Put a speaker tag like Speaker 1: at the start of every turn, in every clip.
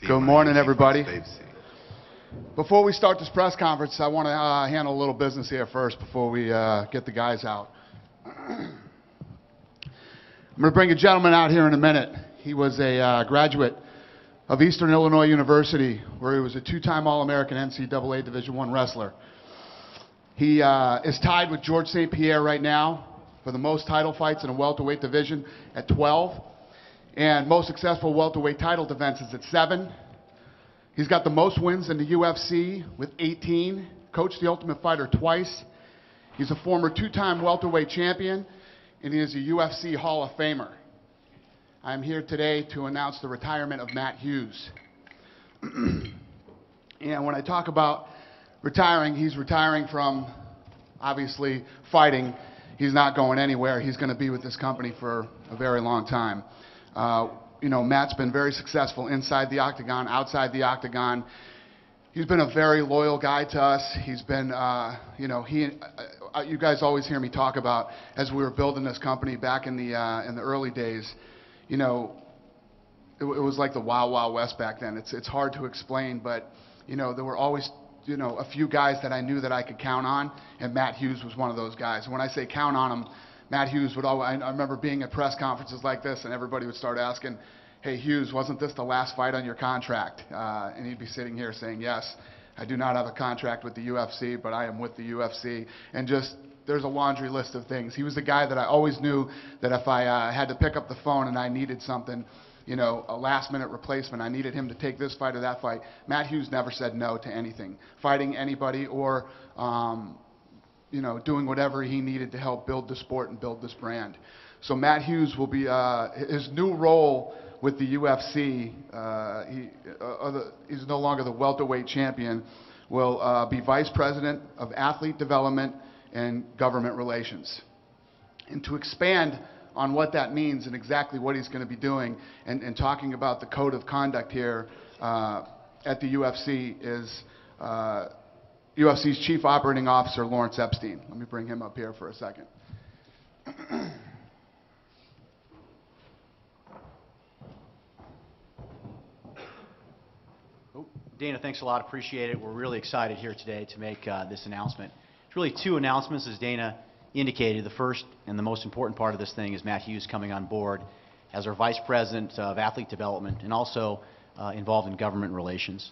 Speaker 1: Good morning, everybody. Before we start this press conference, I want to handle a little business here first before we get the guys out. I'm going to bring a gentleman out here in a minute. He was a graduate of Eastern Illinois University, where he was a two-time All-American NCAA Division I wrestler. He is tied with George St. Pierre right now for the most title fights in a welterweight division at 12. And most successful welterweight title defenses at 7. He's got the most wins in the UFC with 18. Coached the Ultimate Fighter twice. He's a former two-time welterweight champion, and he is a UFC Hall of Famer. I'm here today to announce the retirement of Matt Hughes. And when I talk about retiring, he's retiring from, obviously, fighting. He's not going anywhere. He's going to be with this company for a very long time. You know, Matt's been very successful inside the octagon, outside the octagon. He's been a very loyal guy to us. He's been, you know, you guys always hear me talk about, as we were building this company back in the early days, you know, it was like the Wild Wild West back then. It's hard to explain, but, you know, there were always, you know, a few guys that I knew that I could count on, and Matt Hughes was one of those guys. And when I say count on him, Matt Hughes would always, I remember being at press conferences like this, and everybody would start asking, hey, Hughes, wasn't this the last fight on your contract? And he'd be sitting here saying, yes, I do not have a contract with the UFC, but I am with the UFC. And just, there's a laundry list of things. He was the guy that I always knew that if I had to pick up the phone and I needed something, you know, a last-minute replacement, I needed him to take this fight or that fight, Matt Hughes never said no to anything. Fighting anybody or, you know, doing whatever he needed to help build the sport and build this brand. So Matt Hughes will be, his new role with the UFC, he's no longer the welterweight champion, will be Vice President of Athlete Development and Government Relations. And to expand on what that means and exactly what he's going to be doing and talking about the code of conduct here at the UFC is UFC's Chief Operating Officer, Lawrence Epstein. Let me bring him up here for a second.
Speaker 2: Dana, thanks a lot. Appreciate it. We're really excited here today to make this announcement. It's really two announcements, as Dana indicated. The first and the most important part of this thing is Matt Hughes coming on board as our Vice President of Athlete Development and also involved in government relations.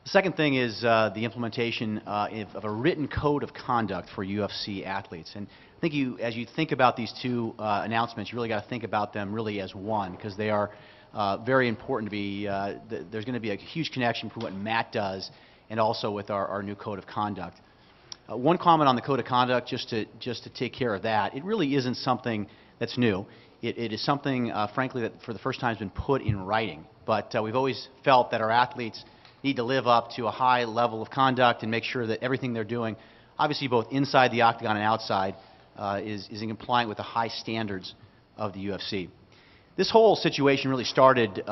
Speaker 2: The second thing is the implementation of a written code of conduct for UFC athletes. And I think as you think about these two announcements, you really got to think about them really as one, because they are very important to be, there's going to be a huge connection between what Matt does and also with our new code of conduct. One comment on the code of conduct, just to take care of that, it really isn't something that's new. It is something, frankly, that for the first time has been put in writing. But we've always felt that our athletes need to live up to a high level of conduct and make sure that everything they're doing, obviously both inside the octagon and outside, is in compliance with the high standards of the UFC. This whole situation really started,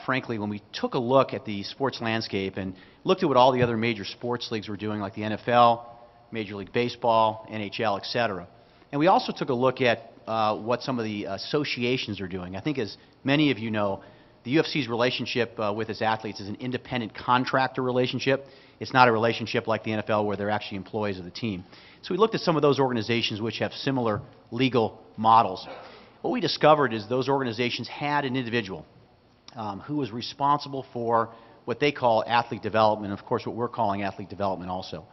Speaker 2: frankly, when we took a look at the sports landscape and looked at what all the other major sports leagues were doing, like the NFL, Major League Baseball, NHL, etc. And we also took a look at what some of the associations are doing. I think, as many of you know, the UFC's relationship with its athletes is an independent contractor relationship. It's not a relationship like the NFL where they're actually employees of the team. So we looked at some of those organizations which have similar legal models. What we discovered is those organizations had an individual who was responsible for what they call athlete development, and of course what we're calling athlete development also.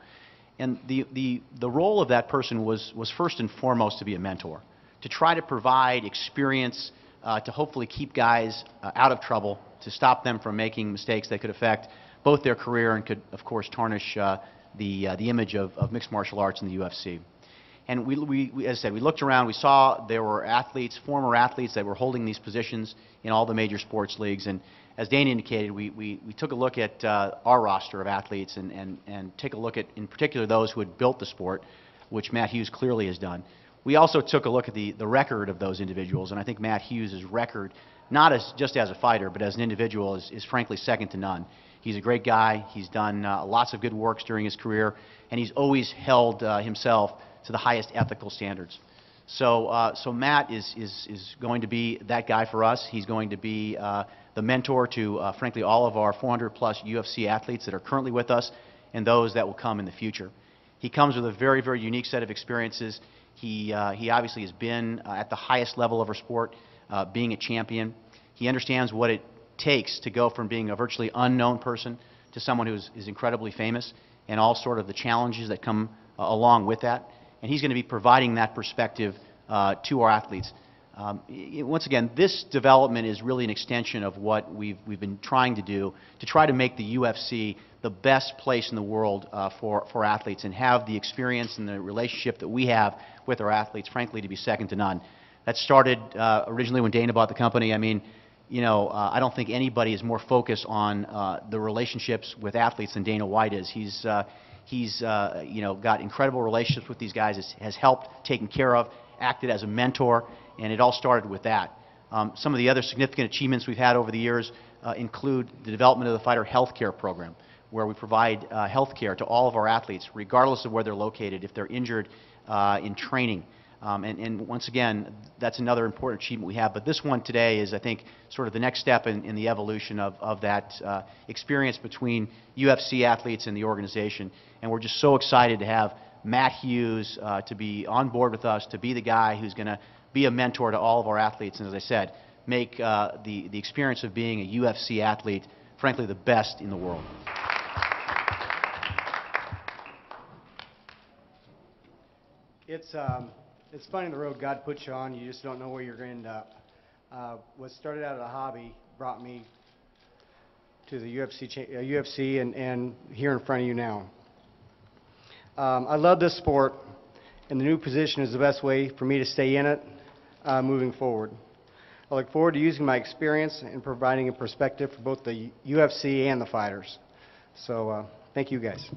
Speaker 2: And the role of that person was first and foremost to be a mentor, to try to provide experience, to hopefully keep guys out of trouble, to stop them from making mistakes that could affect both their career and could, of course, tarnish the image of mixed martial arts in the UFC. And as I said, we looked around, we saw there were athletes, former athletes that were holding these positions in all the major sports leagues. And as Dana indicated, we took a look at our roster of athletes and take a look at, in particular, those who had built the sport, which Matt Hughes clearly has done. We also took a look at the record of those individuals, and I think Matt Hughes' record, not just as a fighter, but as an individual, is frankly second to none. He's a great guy. He's done lots of good works during his career, and he's always held himself to the highest ethical standards. So Matt is going to be that guy for us. He's going to be the mentor to, frankly, all of our 400-plus UFC athletes that are currently with us and those that will come in the future. He comes with a very, very unique set of experiences. He obviously has been at the highest level of our sport, being a champion. He understands what it takes to go from being a virtually unknown person to someone who is incredibly famous, and all sort of the challenges that come along with that. And he's going to be providing that perspective to our athletes. Once again, this development is really an extension of what we've been trying to do to try to make the UFC the best place in the world for athletes, and have the experience and the relationship that we have with our athletes, frankly, to be second to none. That started originally when Dana bought the company. I mean, I don't think anybody is more focused on the relationships with athletes than Dana White is. He's got incredible relationships with these guys, has helped, taken care of, acted as a mentor, and it all started with that. Some of the other significant achievements we've had over the years include the development of the fighter health care program, where we provide health care to all of our athletes, regardless of where they're located, if they're injured in training. And once again, that's another important achievement we have. But this one today is, I think, sort of the next step in the evolution of that experience between UFC athletes and the organization. And we're just so excited to have Matt Hughes to be on board with us, to be the guy who's going to be a mentor to all of our athletes, and as I said, make the experience of being a UFC athlete, frankly, the best in the world.
Speaker 3: It's funny the road God puts you on. You just don't know where you're going to end up. What started out as a hobby brought me to the UFC and here in front of you now. I love this sport, and the new position is the best way for me to stay in it moving forward. I look forward to using my experience and providing a perspective for both the UFC and the fighters. So thank you guys.